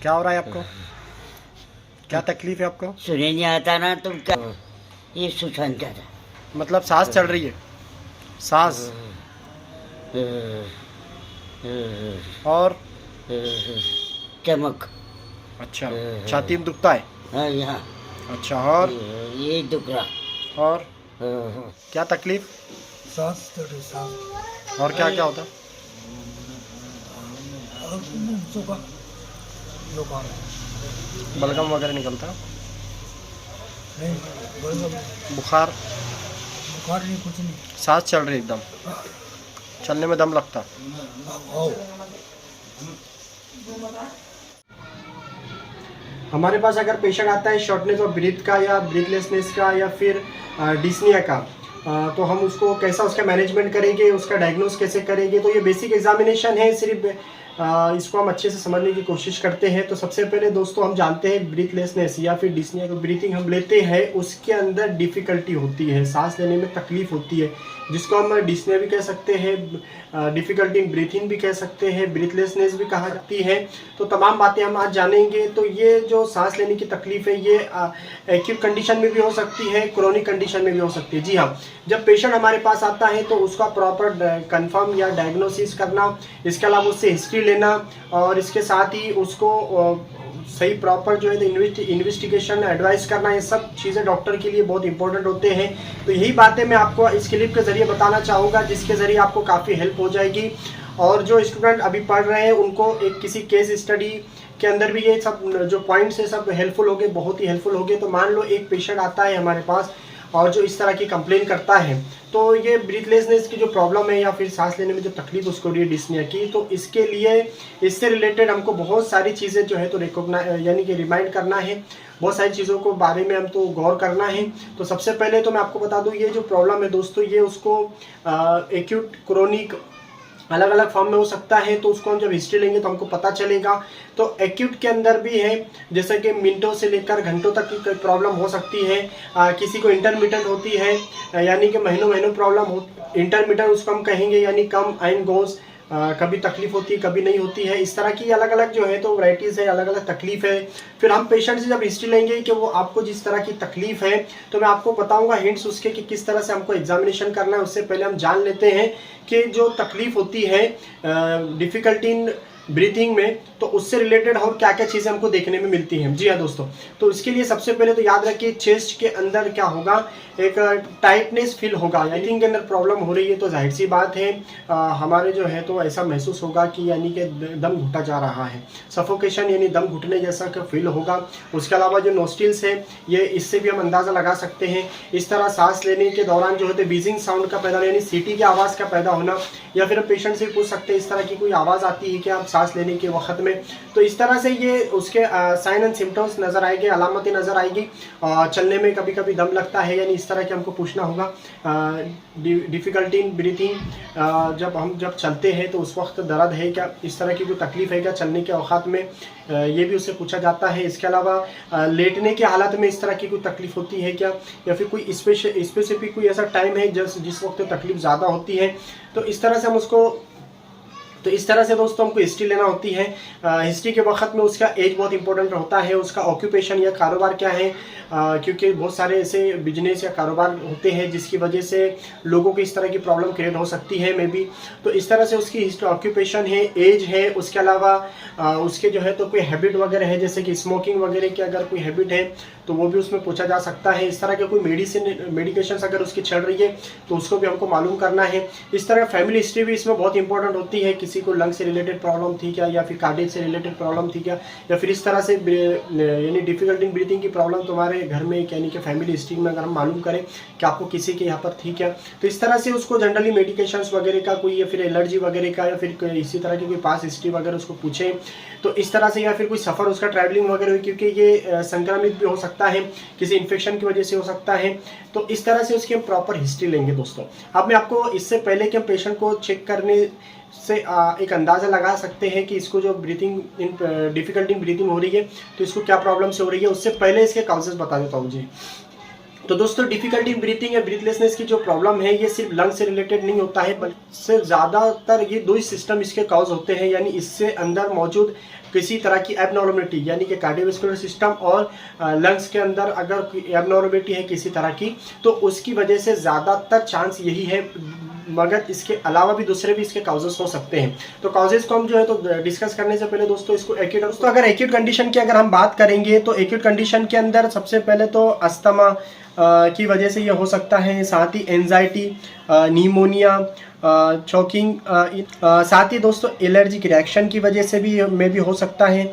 क्या हो रहा है आपको? क्या तकलीफ है आपको? सुने नहीं आता ना तुम क्या? ये सुसान क्या था? मतलब सांस चल रही है, सांस। और चमक। अच्छा, छाती में दुखता है? हाँ यहाँ अच्छा, और ये दुख रहा। और क्या तकलीफ? सांस चल रही, सांस और क्या क्या होता? और जुकाम, जुकाम बलगम वगैरह निकलता? नहीं, बलगम, बुखार? बुखार नहीं, कुछ नहीं। सांस चल रही एकदम, चलने में दम लगता? आओ, हमारे पास अगर पेशेंट आता है शॉर्टनेस ऑफ ब्रीथ का या ब्रीथलेसनेस का या फिर डिस्निया का, तो हम उसको कैसा उसका मैनेजमेंट करेंगे, उसका डायग्नोस कैसे करेंगे, तो ये बेसिक एग्जामिनेशन है। सिर्फ इसको हम अच्छे से समझने की कोशिश करते हैं। तो सबसे पहले दोस्तों हम जानते हैं ब्रीथलेसनेस या फिर डिस्निया को ब्रीथिंग हम लेते हैं उसके अंदर डिफ़िकल्टी होती है, सांस लेने में तकलीफ होती है, जिसको हम डिस्निया भी कह सकते हैं, डिफ़िकल्टी इन ब्रीथिंग भी कह सकते हैं, ब्रीथलेसनेस भी कहा जाती है। तो तमाम बातें हम आज जानेंगे। तो ये जो सांस लेने की तकलीफ है ये एक्यूट कंडीशन में भी हो सकती है, क्रोनिक कंडीशन में भी हो सकती है। जी हाँ, जब पेशेंट हमारे पास आता है तो उसका प्रॉपर कंफर्म या डायग्नोसिस करना, इसके अलावा उससे हिस्ट्री लेना और इसके साथ ही उसको सही प्रॉपर जो है इन्वेस्टिगेशन एडवाइस करना, ये सब चीज़ें डॉक्टर के लिए बहुत इंपॉर्टेंट होते हैं। तो यही बातें मैं आपको इस क्लिप के ज़रिए बताना चाहूँगा, जिसके ज़रिए आपको काफ़ी हेल्प हो जाएगी। और जो स्टूडेंट अभी पढ़ रहे हैं उनको एक किसी केस स्टडी के अंदर भी ये सब जो पॉइंट्स है सब हेल्पफुल होंगे, बहुत ही हेल्पफुल होंगे। तो मान लो एक पेशेंट आता है हमारे पास और जो इस तरह की कंप्लेन करता है, तो ये ब्रीथलेसनेस की जो प्रॉब्लम है या फिर सांस लेने में जो तकलीफ उसको हो रही है डिस्निया की, तो इसके लिए इससे रिलेटेड हमको बहुत सारी चीज़ें जो है तो रिकॉग्नाइज यानी कि रिमाइंड करना है, बहुत सारी चीज़ों को बारे में हम तो गौर करना है। तो सबसे पहले तो मैं आपको बता दूं, ये जो प्रॉब्लम है दोस्तों ये उसको एक्यूट, क्रोनिक अलग अलग फॉर्म में हो सकता है। तो उसको हम जब हिस्ट्री लेंगे तो हमको पता चलेगा। तो एक्यूट के अंदर भी है, जैसे कि मिनटों से लेकर घंटों तक की प्रॉब्लम हो सकती है। किसी को इंटरमिटेंट होती है, यानी कि महीनों महीनों प्रॉब्लम हो, इंटरमिटेंट उसको हम कहेंगे, यानी कम आइन गोज, कभी तकलीफ होती है कभी नहीं होती है। इस तरह की अलग अलग जो है तो वैरायटीज़ है, अलग अलग तकलीफ है। फिर हम पेशेंट से जब हिस्ट्री लेंगे कि वो आपको जिस तरह की तकलीफ है, तो मैं आपको बताऊंगा हिंट्स उसके कि किस तरह से हमको एग्जामिनेशन करना है। उससे पहले हम जान लेते हैं कि जो तकलीफ होती है डिफ़िकल्टी इन ब्रीथिंग में, तो उससे रिलेटेड और क्या क्या चीज़ें हमको देखने में मिलती हैं। जी हाँ दोस्तों, तो इसके लिए सबसे पहले तो याद रखिए चेस्ट के अंदर क्या होगा, एक टाइटनेस फील होगा। ब्रीथिंग के अंदर प्रॉब्लम हो रही है तो जाहिर सी बात है हमारे जो है तो ऐसा महसूस होगा कि यानी कि दम घुटा जा रहा है, सफोकेशन यानी दम घुटने जैसा का फील होगा। उसके अलावा जो नोस्ट्रिल्स है ये, इससे भी हम अंदाज़ा लगा सकते हैं। इस तरह सांस लेने के दौरान जो है तो बीजिंग साउंड का पैदा यानी सीटी की आवाज़ का पैदा होना, या फिर पेशेंट से पूछ सकते हैं इस तरह की कोई आवाज़ आती है कि आप सांस लेने के वक्त में। तो इस तरह से ये उसके साइन एंड सिम्टम्स नज़र आएंगे, अलामतें नज़र आएगी। चलने में कभी कभी दम लगता है, यानी इस तरह के हमको पूछना होगा। डिफ़िकल्टी इन ब्रीथिंग, जब चलते हैं तो उस वक्त दर्द है क्या, इस तरह की कोई तकलीफ है क्या चलने के औकात में, ये भी उससे पूछा जाता है। इसके अलावा लेटने के हालत में इस तरह की कोई तकलीफ होती है क्या, या फिर कोई स्पेसिफिक कोई ऐसा टाइम है जिस वक्त तकलीफ ज़्यादा होती है। तो इस तरह से हम उसको, तो इस तरह से दोस्तों हमको हिस्ट्री लेना होती है। हिस्ट्री के वक्त में उसका एज बहुत इंपॉर्टेंट होता है, उसका ऑक्यूपेशन या कारोबार क्या है, क्योंकि बहुत सारे ऐसे बिजनेस या कारोबार होते हैं जिसकी वजह से लोगों को इस तरह की प्रॉब्लम क्रिएट हो सकती है मे बी। तो इस तरह से उसकी हिस्ट्री, ऑक्यूपेशन है, एज है, उसके अलावा उसके जो है तो कोई हैबिट वगैरह है, जैसे कि स्मोकिंग वगैरह की अगर कोई हैबिट है तो वो भी उसमें पूछा जा सकता है। इस तरह के कोई मेडिकेशन अगर उसकी चल रही है तो उसको भी हमको मालूम करना है। इस तरह फैमिली हिस्ट्री भी इसमें बहुत इंपॉर्टेंट होती है, किसी को लंग से रिलेटेड प्रॉब्लम थी क्या, या फिर कार्डियक से रिलेटेड प्रॉब्लम थी क्या, या फिर इस तरह से यानी डिफिकल्टी इन ब्रीथिंग की प्रॉब्लम तुम्हारे घर में, यानी कि फैमिली हिस्ट्री में अगर हम मालूम करें कि आपको किसी के यहाँ पर थी क्या। तो इस तरह से उसको जनरली मेडिकेशंस वगैरह का कोई, या फिर एलर्जी वगैरह का, या फिर इसी तरह की कोई पास हिस्ट्री वगैरह उसको पूछें तो इस तरह से, या फिर कोई सफ़र उसका ट्रैवलिंग वगैरह हुई, क्योंकि ये संक्रमित भी हो सकता है, किसी इन्फेक्शन की वजह से हो सकता है। तो इस तरह से उसकी हम प्रॉपर हिस्ट्री लेंगे दोस्तों। अब मैं आपको इससे पहले कि हम पेशेंट को चेक करने से एक अंदाज़ा लगा सकते हैं कि इसको जो breathing in difficulty in breathing हो रही है तो इसको क्या प्रॉब्लम से हो रही है, उससे पहले इसके काउजेस बता देता हूँ जी। तो दोस्तों डिफिकल्टी ब्रीथिंग या ब्रीथलेसनेस की जो प्रॉब्लम है ये सिर्फ लंग से रिलेटेड नहीं होता है, बल्कि से ज़्यादातर ये दो ही सिस्टम इसके कॉज होते हैं, यानी इससे अंदर मौजूद किसी तरह की एबनॉर्मलिटी यानी कि कार्डियोवैस्कुलर सिस्टम और लंग्स के अंदर अगर कोई एबनॉर्मलिटी है किसी तरह की तो उसकी वजह से ज़्यादातर चांस यही है, मगर इसके अलावा भी दूसरे भी इसके काउजेस हो सकते हैं। तो काउजेस को हम जो है तो डिस्कस करने से पहले दोस्तों इसको एक्यूट, दोस्तों अगर एक्यूट कंडीशन की अगर हम बात करेंगे तो एक्यूट कंडीशन के अंदर सबसे पहले तो अस्थमा की वजह से ये हो सकता है, साथ ही एंजाइटी, नीमोनिया, चोकिंग, साथ ही दोस्तों एलर्जिक रिएक्शन की वजह से भी भी हो सकता है,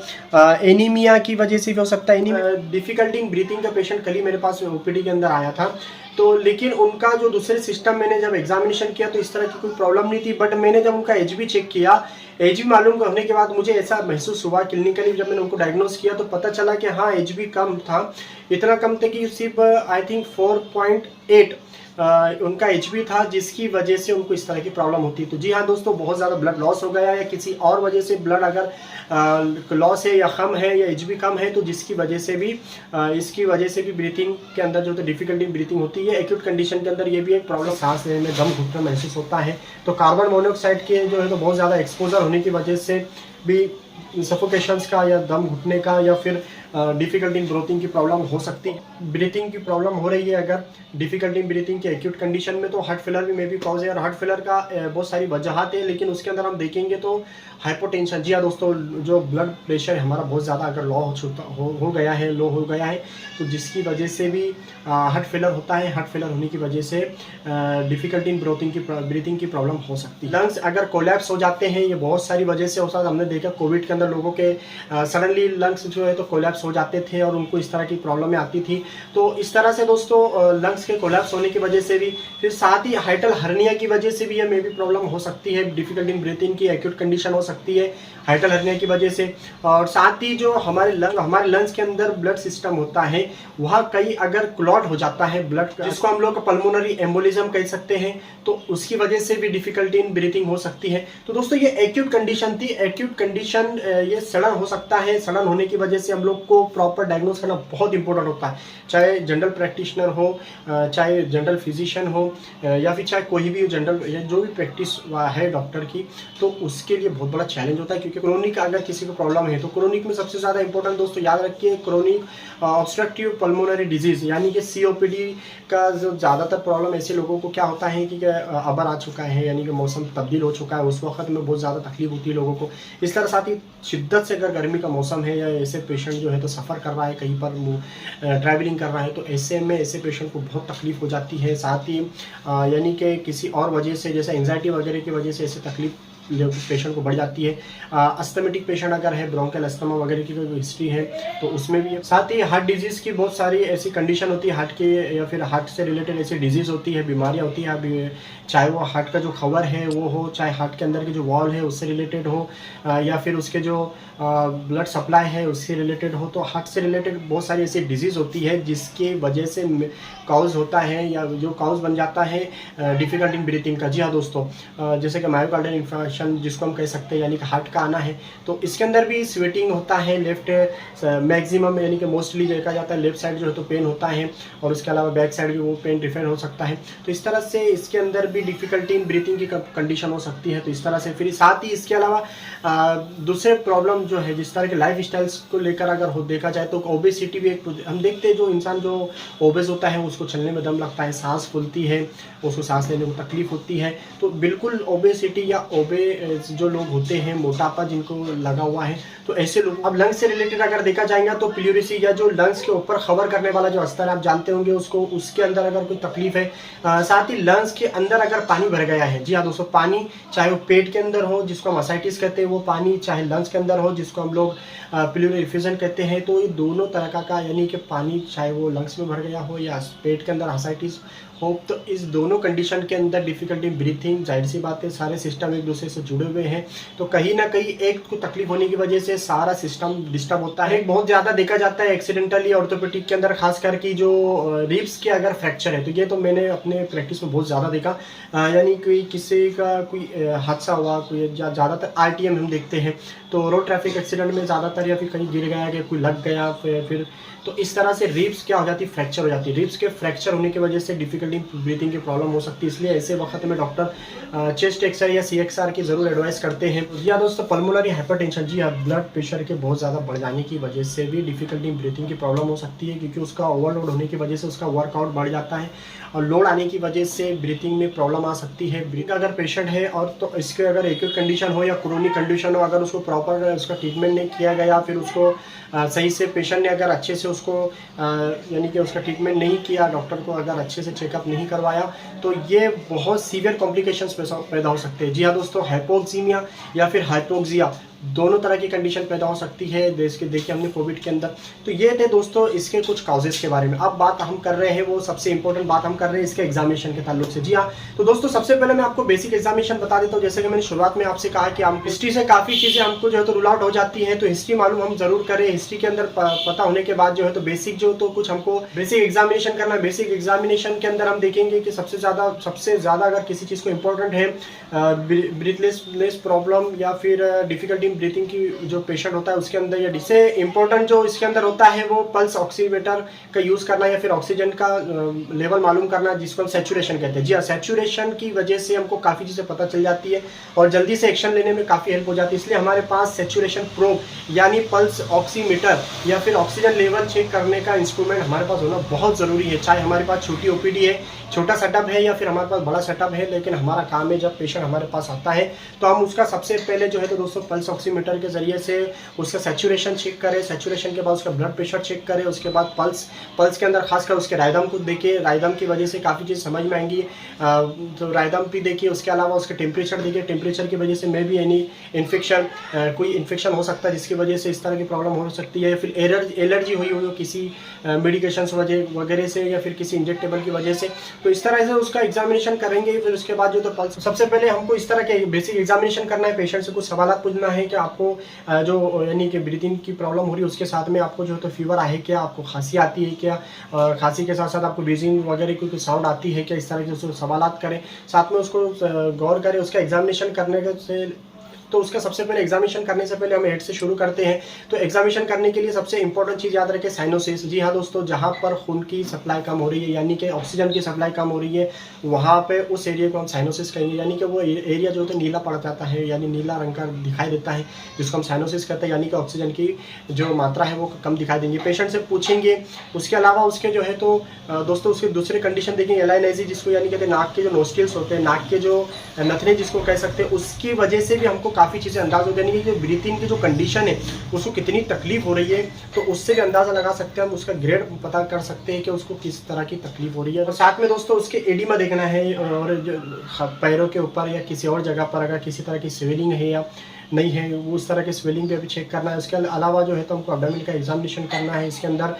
एनीमिया की वजह से भी हो सकता है। डिफिकल्टी इन ब्रीथिंग का पेशेंट कल ही मेरे पास ओपीडी के अंदर आया था, तो लेकिन उनका जो दूसरे सिस्टम मैंने जब एग्जामिनेशन किया तो इस तरह की कोई प्रॉब्लम नहीं थी, बट मैंने जब उनका एचबी चेक किया, एचबी मालूम होने के बाद मुझे ऐसा महसूस हुआ क्लिनिकली जब मैंने उनको डायग्नोस किया तो पता चला कि हाँ एचबी कम था, इतना कम था कि सिर्फ आई थिंक 4.8 उनका एचबी था, जिसकी वजह से उनको इस तरह की प्रॉब्लम होती है। तो जी हाँ दोस्तों, बहुत ज़्यादा ब्लड लॉस हो गया है या किसी और वजह से ब्लड अगर लॉस है या कम है या एचबी कम है तो जिसकी वजह से भी इसकी वजह से भी ब्रीथिंग के अंदर जो तो डिफिकल्टी ब्रीथिंग होती है। एक्यूट कंडीशन के अंदर ये भी एक प्रॉब्लम, सांस लेने में दम घुटना महसूस होता है, तो कार्बन मोनोऑक्साइड के जो है तो बहुत ज़्यादा एक्सपोजर होने की वजह से भी सफोकेशंस का या दम घुटने का या फिर डिफिकल्टी इन ब्रीथिंग की प्रॉब्लम हो सकती है। ब्रीथिंग की प्रॉब्लम हो रही है अगर डिफिकल्टी इन ब्रीथिंग के एक्यूट कंडीशन में तो हार्ट फेलर भी मे बी कॉज है, और हार्ट फेलर का बहुत सारी वजहात है, लेकिन उसके अंदर हम देखेंगे तो हाइपोटेंशन, जी हाँ दोस्तों, जो ब्लड प्रेशर हमारा बहुत ज़्यादा अगर लो हो गया है, लो हो गया है, तो जिसकी वजह से भी हार्ट फेलर होता है। हार्ट फेलर होने की वजह से डिफिकल्टी इन ब्रीथिंग की प्रॉब्लम हो सकती है। लंग्स अगर कोलैप्स हो जाते हैं, ये बहुत सारी वजह से होता है। हमने देखा कोविड के अंदर लोगों के सडनली लंग्स जो है तो कोलैप्स हो जाते थे और उनको इस तरह की प्रॉब्लमें आती थी। तो इस तरह से दोस्तों लंग्स के कोलैप्स होने की वजह से भी, फिर साथ ही हाइटल हर्निया की वजह से भी ये मे भी प्रॉब्लम हो सकती है। डिफिकल्टी इन ब्रीथिंग की एक्यूट कंडीशन हो सकती है हाइटल हर्निया की वजह से। और साथ ही जो हमारे लंग्स के अंदर ब्लड सिस्टम होता है वहाँ कई अगर क्लॉट हो जाता है ब्लड, जिसको हम लोग पल्मोनरी एम्बोलिज्म कह सकते हैं, तो उसकी वजह से भी डिफिकल्टी इन ब्रीथिंग हो सकती है। तो दोस्तों ये एक्यूट कंडीशन थी। एक्यूट कंडीशन ये सडन हो सकता है, सडन होने की वजह से हम लोग को प्रॉपर डायग्नोस करना बहुत इंपॉर्टेंट होता है, चाहे जनरल प्रैक्टिशनर हो, चाहे जनरल फिजिशियन हो, या फिर चाहे कोई भी जनरल या जो भी प्रैक्टिस है डॉक्टर की, तो उसके लिए बहुत बड़ा चैलेंज होता है। क्योंकि क्रोनिक अगर किसी को प्रॉब्लम है तो क्रोनिक में सबसे ज़्यादा इंपॉर्टेंट दोस्तों याद रखिए, क्रोनिक ऑब्स्ट्रक्टिव पल्मोनरी डिजीज़ यानी कि COPD का जो ज़्यादातर प्रॉब्लम ऐसे लोगों को क्या होता है कि अबर आ चुका है, यानी कि मौसम तब्दील हो चुका है, उस वक्त में बहुत ज़्यादा तकलीफ होती है लोगों को। इस तरह साथ ही शिद्दत से अगर गर्मी का मौसम है या ऐसे पेशेंट जो है तो सफ़र कर रहा है, कहीं पर ट्रैवलिंग कर रहा है, तो ऐसे में ऐसे पेशेंट को बहुत तकलीफ हो जाती है। साथ ही यानी कि किसी और वजह से जैसे एंजाइटी वगैरह की वजह से ऐसे तकलीफ पेशेंट को बढ़ जाती है। अस्थमेटिक पेशेंट अगर है, ब्रोंकल अस्थमा वगैरह की कोई हिस्ट्री है तो उसमें भी। साथ ही हार्ट डिजीज़ की बहुत सारी ऐसी कंडीशन होती है हार्ट के या फिर हार्ट से रिलेटेड ऐसी डिजीज़ होती है, बीमारियां होती है, चाहे वो हार्ट का जो खबर है वो हो, चाहे हार्ट के अंदर की जो वॉल है उससे रिलेटेड हो, या फिर उसके जो ब्लड सप्लाई है उससे रिलेटेड हो। तो हार्ट से रिलेटेड बहुत सारी ऐसी डिजीज़ होती है जिसकी वजह से काउज होता है या जो काउज बन जाता है डिफिकल्टी इन ब्रीथिंग का। जी हाँ दोस्तों, जैसे कि मायोकार्डियल इन्फार्क्शन जिसको हम कह सकते हैं, यानी कि हार्ट का आना है, तो इसके अंदर भी स्वेटिंग होता है। लेफ्ट मैक्सिमम यानी कि मोस्टली देखा जाता है लेफ्ट साइड जो है तो पेन होता है, और उसके अलावा बैक साइड भी वो पेन डिफरेंट हो सकता है। तो इस तरह से इसके अंदर भी डिफिकल्टी इन ब्रीथिंग की कंडीशन हो सकती है। तो इस तरह से फिर साथ ही इसके अलावा दूसरे प्रॉब्लम जो है जिस तरह के लाइफ स्टाइल्स को लेकर अगर हो देखा जाए तो ओबेसिटी भी एक, हम देखते हैं जो इंसान जो ओबेस होता है उसको चलने में दम लगता है, सांस फूलती है, उसको सांस लेने में तकलीफ होती है। तो बिल्कुल ओबेसिटी या जो लोग होते हैं, मोटापा जिनको लगा हुआ है, तो ऐसे लोग। अब लंग्स से रिलेटेड अगर देखा जाएगा तो प्लूरिसी या जो लंग्स के ऊपर खबर करने वाला जो अस्तर आप जानते होंगे उसको, उसके अंदर अगर कोई तकलीफ है, साथ ही लंग्स के अंदर अगर पानी भर गया है, जी हाँ दोस्तों, पानी चाहे वो पेट के अंदर हो जिसको हम असाइटिस कहते हैं वो पानी, चाहे लंग्स के अंदर हो जिसको हम लोग प्लूरल इफ्यूजन कहते हैं, तो ये दोनों तरह का यानी कि पानी चाहे वो लंग्स में भर गया हो या पेट के अंदर असाइटिस हो, तो इस दोनों कंडीशन के अंदर डिफिकल्टी ब्रीथिंग, जाहिर सी बात है सारे सिस्टम एक दूसरे से जुड़े हुए हैं, तो कहीं ना कहीं एक को तकलीफ होने की वजह से सारा सिस्टम डिस्टर्ब होता है। बहुत ज़्यादा देखा जाता है एक्सीडेंटली ऑर्थोपेडिक के अंदर, खास करके जो रिब्स के अगर फ्रैक्चर है, तो ये तो मैंने अपने प्रैक्टिस में बहुत ज़्यादा देखा, यानी कोई किसी का कोई हादसा हुआ, कोई ज़्यादातर RTM हम देखते हैं, तो रोड ट्रैफिक एक्सीडेंट में ज़्यादातर या फिर कहीं गिर गया, कि कोई लग गया, फिर तो इस तरह से रिब्स क्या हो जाती है, फ्रैक्चर हो जाती है। रिब्स के फ्रैक्चर होने की वजह से डिफिकल्टी ब्रीथिंग की प्रॉब्लम हो सकती है। इसलिए ऐसे वक्त में डॉक्टर चेस्ट एक्सरे या CXR की ज़रूर एडवाइस करते हैं। जी हाँ दोस्तों, पल्मोनरी हाइपरटेंशन, जी हाँ, ब्लड प्रेशर के बहुत ज़्यादा बढ़ जाने की वजह से भी डिफिकल्टी ब्रीथिंग की प्रॉब्लम हो सकती है, क्योंकि उसका ओवरलोड होने की वजह से उसका वर्कआउट बढ़ जाता है और लोड आने की वजह से ब्रीथिंग में प्रॉब्लम आ सकती है। ब्रीथिंग अगर पेशेंट है और तो इसके अगर एक्यूट कंडीशन हो या क्रोनिक कंडीशन हो, अगर उसको प्रॉपर उसका ट्रीटमेंट नहीं किया गया, फिर उसको सही से पेशेंट ने अगर अच्छे से उसको यानी कि उसका ट्रीटमेंट नहीं किया, डॉक्टर को अगर अच्छे से चेकअप नहीं करवाया, तो ये बहुत सीवियर कॉम्प्लिकेशंस पैदा हो सकते हैं। जी हाँ दोस्तों, हाइपोक्सीमिया या फिर हाइपोक्सिया दोनों तरह की कंडीशन पैदा हो सकती है। देखिए हमने कोविड के अंदर। तो ये थे दोस्तों इसके कुछ काउजेस के बारे में। अब बात हम कर रहे हैं, वो सबसे इंपॉर्टेंट बात हम कर रहे हैं इसके एग्जामिनेशन के ताल्लुक से। जी हाँ, तो दोस्तों सबसे पहले मैं आपको बेसिक एग्जामिनेशन बता देता हूँ। जैसे कि मैंने शुरुआत में आपसे कहा कि हम हिस्ट्री से काफ़ी चीज़ें हमको जो है तो रूल आउट हो जाती हैं, तो हिस्ट्री मालूम हम जरूर करें। हिस्ट्री के अंदर पता होने के बाद जो है तो बेसिक जो तो कुछ हमको बेसिक एग्जामिनेशन करना है। बेसिक एग्जामिनेशन के अंदर हम देखेंगे कि सबसे ज़्यादा अगर किसी चीज़ को इंपॉर्टेंट है ब्रीथलेसनेस प्रॉब्लम या फिर डिफिकल्टी ब्रीथिंग की जो पेशेंट होता है उसके अंदर, या इससे इंपॉर्टेंट जो इसके अंदर होता है वो पल्स ऑक्सीमीटर का यूज़ करना या फिर ऑक्सीजन का लेवल मालूम करना, जिसको हम सैचुरेशन कहते हैं। जी हाँ, सैचुरेशन की वजह से हमको काफ़ी चीज़ें पता चल जाती है और जल्दी से एक्शन लेने में काफ़ी हेल्प हो जाती है। इसलिए हमारे पास सैचुरेशन प्रोब यानी पल्स ऑक्सीमीटर या फिर ऑक्सीजन लेवल चेक करने का इंस्ट्रूमेंट हमारे पास होना बहुत ज़रूरी है। चाहे हमारे पास छोटी OPD है, छोटा सेटअप है, या फिर हमारे पास बड़ा सेटअप है, लेकिन हमारा काम है जब पेशेंट हमारे पास आता है तो हम उसका सबसे पहले जो है तो दोस्तों पल्स ऑक्सीमीटर के जरिए से उसका सैचुरेशन चेक करें। सैचुरेशन के बाद उसका ब्लड प्रेशर चेक करें। उसके बाद पल्स के अंदर खासकर उसके राइदम को देखिए। राइदम की वजह से काफ़ी चीज़ समझ में आएंगी, तो राइदम भी देखिए। उसके अलावा उसके टेम्परेचर देखिए। टेम्परेचर की वजह से मे भी एनी इन्फेक्शन, कोई इन्फेक्शन हो सकता है जिसकी वजह से इस तरह की प्रॉब्लम हो सकती है, या फिर एलर्जी हुई हो किसी मेडिकेशंस वगैरह से या फिर किसी इंजेक्टेबल की वजह से। तो इस तरह से उसका एग्जामिनेशन करेंगे। फिर उसके बाद जो तो पल्स, सबसे पहले हमको इस तरह के बेसिक एग्जामिनेशन करना है। पेशेंट से कुछ सवाल पूछना है कि आपको जो यानी कि ब्रीथिंग की प्रॉब्लम हो रही है उसके साथ में आपको जो है तो फीवर है क्या, आपको खांसी आती है क्या, खांसी के साथ साथ आपको ब्रीजिंग वगैरह की कोई साउंड आती है क्या, इस तरह के सवाल करें। साथ में उसको गौर करें। उसका एग्जामिनेशन करने से तो उसका सबसे पहले एग्जामिनेशन करने से पहले हम हेड से शुरू करते हैं। तो एग्जामिनेशन करने के लिए सबसे इंपॉर्टेंट चीज़ याद रखें, साइनोसिस। जी हाँ दोस्तों, जहाँ पर खून की सप्लाई कम हो रही है यानी कि ऑक्सीजन की सप्लाई कम हो रही है, वहाँ पे उस एरिया को हम साइनोसिस कहेंगे। यानी कि वो एरिया जो होता है नीला पड़ जाता है, यानी नीला रंग का दिखाई देता है, जिसको हम साइनोसिस कहते हैं। यानी कि ऑक्सीजन की जो मात्रा है वो कम दिखाई देंगी। पेशेंट से पूछेंगे। उसके अलावा उसके जो है तो दोस्तों उसके दूसरे कंडीशन देखेंगे, एलाइनेजी जिसको यानी कहते हैं नाक के जो नोस्ट्रिल्स होते हैं, नाक के जो नथने जिसको कह सकते हैं, उसकी वजह से भी हमको काफ़ी चीज़ें अंदाज हो यानी कि जो ब्रीथिंग की जो कंडीशन है उसको कितनी तकलीफ हो रही है, तो उससे भी अंदाजा लगा सकते हैं हम। उसका ग्रेड पता कर सकते हैं कि उसको किस तरह की तकलीफ हो रही है। और साथ में दोस्तों उसके एडिमा देखना है, और पैरों के ऊपर या किसी और जगह पर अगर किसी तरह की स्वेलिंग है या नहीं है, वो उस तरह के स्वेलिंग भी अभी चेक करना है। उसके अलावा जो है तो हमको एब्डोमेन का एग्जामिनेशन करना है। इसके अंदर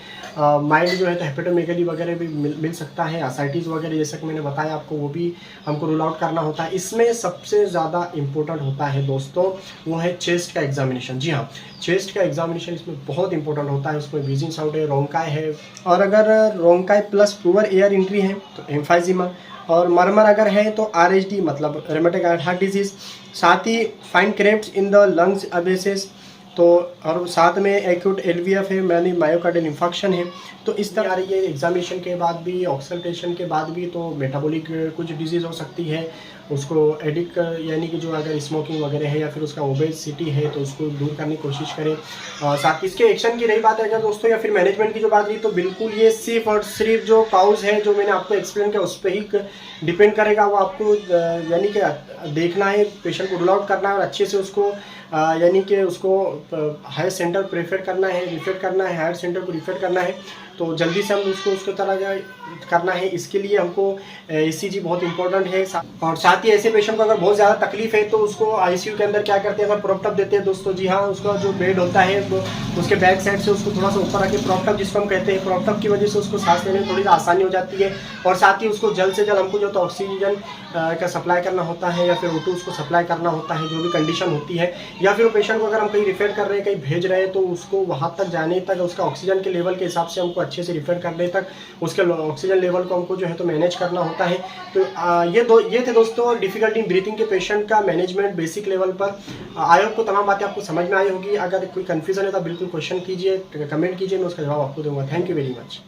माइल्ड जो है तो हेपेटोमेगली वगैरह भी मिल सकता है, एसाइटिस वगैरह जैसा कि मैंने बताया आपको, वो भी हमको रूल आउट करना होता है। इसमें सबसे ज़्यादा इंपॉर्टेंट होता है दोस्तों वो है चेस्ट का एग्जामिनेशन। जी हाँ, चेस्ट का एग्जामिनेशन इसमें बहुत इंपॉर्टेंट होता है। उसमें व्हीजिंग साउंड है, रोंकाई है, और अगर रोंकाई प्लस पुअर एयर एंट्री है तो एम्फाइजिमा, और मरमर अगर है तो RHD मतलब रूमेटिक हार्ट डिजीज़। साथ ही fine creps in the lungs abscesses, तो और साथ में एक्यूट LVF है, यानी मायोकार्डियल इंफेक्शन है। तो इस तरह रही है एग्जामिनेशन के बाद भी, ऑक्सल्टेशन के बाद भी, तो मेटाबॉलिक कुछ डिजीज़ हो सकती है। उसको एडिक्ट यानी कि जो अगर स्मोकिंग वगैरह है या फिर उसका ओबेसिटी है तो उसको दूर करने की कोशिश करें। साथ ही इसके एक्शन की रही बात है अगर दोस्तों, या फिर मैनेजमेंट की जो बात रही, तो बिल्कुल ये सिर्फ और सिर्फ जो काउज है जो मैंने आपको एक्सप्लेन किया उस पर ही डिपेंड करेगा। वो आपको यानी कि देखना है, पेशेंट को रूल आउट करना है और अच्छे से उसको यानी कि उसको हायर सेंटर प्रेफर करना है, रिफर करना है, हायर सेंटर को रिफर करना है। तो जल्दी से हम उसको तरह करना है। इसके लिए हमको ECG बहुत इंपॉर्टेंट है। और साथ ही ऐसे पेशेंट को अगर बहुत ज़्यादा तकलीफ है तो उसको ICU के अंदर क्या करते हैं, प्रॉप-टप देते हैं दोस्तों। जी हाँ, उसका जो बेड होता है वो उसके बैक साइड से उसको थोड़ा सा ऊपर रखे, प्रॉप-टप जिसको हम कहते हैं। प्रॉप-टप की वजह से उसको सांस लेने में थोड़ी सी आसानी हो जाती है। और साथ ही उसको जल्द से जल्द हमको जो तो ऑक्सीजन का सप्लाई करना होता है, या फिर O2 उसको सप्लाई करना होता है, जो भी कंडीशन होती है। या फिर वो पेशेंट को अगर हम कहीं रिफर कर रहे हैं, कहीं भेज रहे हैं, तो उसको वहाँ तक जाने तक उसका ऑक्सीजन के लेवल के हिसाब से हमको अच्छे से रिफर करने तक उसके ऑक्सीजन लेवल को हमको जो है तो मैनेज करना होता है। तो ये थे दोस्तों डिफिकल्टी इन ब्रीथिंग के पेशेंट का मैनेजमेंट बेसिक लेवल पर। आई होप को तमाम बातें आपको समझ में आई होगी। अगर कोई कन्फ्यूजन है तो बिल्कुल क्वेश्चन कीजिए, कमेंट कीजिए, मैं उसका जवाब आपको दूंगा। Thank you very much.